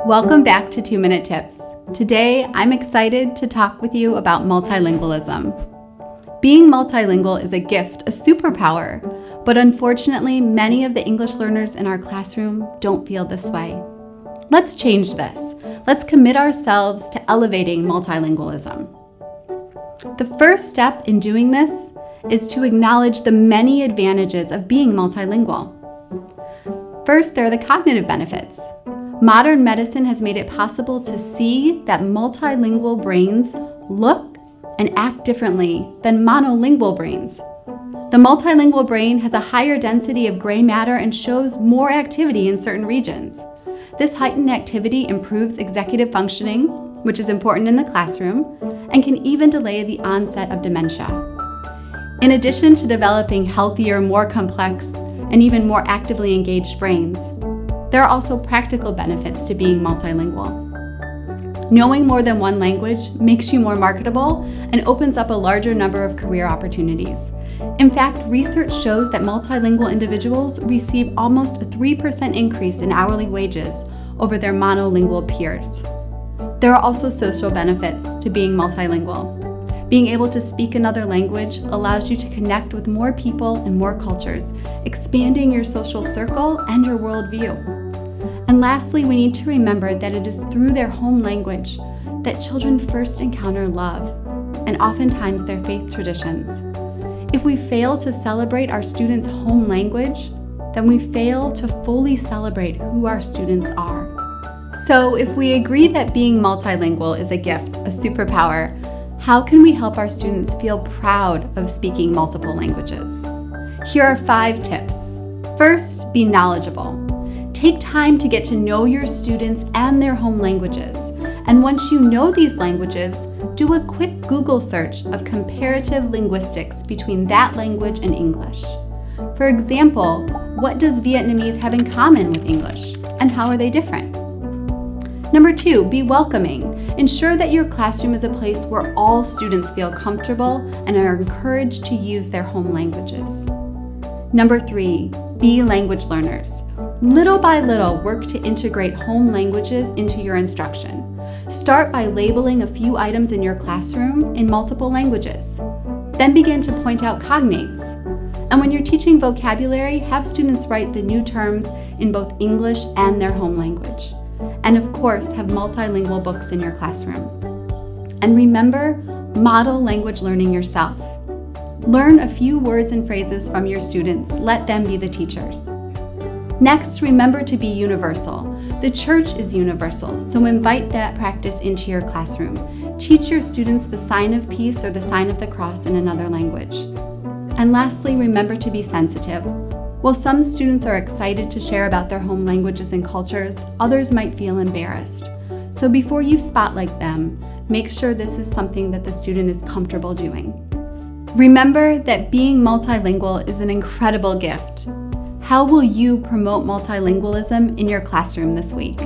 Welcome back to 2-Minute Tips. Today, I'm excited to talk with you about multilingualism. Being multilingual is a gift, a superpower, but unfortunately, many of the English learners in our classroom don't feel this way. Let's change this. Let's commit ourselves to elevating multilingualism. The first step in doing this is to acknowledge the many advantages of being multilingual. First, there are the cognitive benefits. Modern medicine has made it possible to see that multilingual brains look and act differently than monolingual brains. The multilingual brain has a higher density of gray matter and shows more activity in certain regions. This heightened activity improves executive functioning, which is important in the classroom, and can even delay the onset of dementia. In addition to developing healthier, more complex, and even more actively engaged brains, there are also practical benefits to being multilingual. Knowing more than one language makes you more marketable and opens up a larger number of career opportunities. In fact, research shows that multilingual individuals receive almost a 3% increase in hourly wages over their monolingual peers. There are also social benefits to being multilingual. Being able to speak another language allows you to connect with more people and more cultures, expanding your social circle and your worldview. And lastly, we need to remember that it is through their home language that children first encounter love, and oftentimes their faith traditions. If we fail to celebrate our students' home language, then we fail to fully celebrate who our students are. So if we agree that being multilingual is a gift, a superpower, how can we help our students feel proud of speaking multiple languages? Here are 5 tips. First, be knowledgeable. Take time to get to know your students and their home languages. And once you know these languages, do a quick Google search of comparative linguistics between that language and English. For example, what does Vietnamese have in common with English, and how are they different? Number 2, be welcoming. Ensure that your classroom is a place where all students feel comfortable and are encouraged to use their home languages. Number 3, be language learners. Little by little, work to integrate home languages into your instruction. Start by labeling a few items in your classroom in multiple languages. Then begin to point out cognates. And when you're teaching vocabulary, have students write the new terms in both English and their home language. And of course, have multilingual books in your classroom. And remember, model language learning yourself. Learn a few words and phrases from your students. Let them be the teachers. Next, remember to be universal. The church is universal, so invite that practice into your classroom. Teach your students the sign of peace or the sign of the cross in another language. And lastly, remember to be sensitive. While some students are excited to share about their home languages and cultures, others might feel embarrassed. So before you spotlight them, make sure this is something that the student is comfortable doing. Remember that being multilingual is an incredible gift. How will you promote multilingualism in your classroom this week?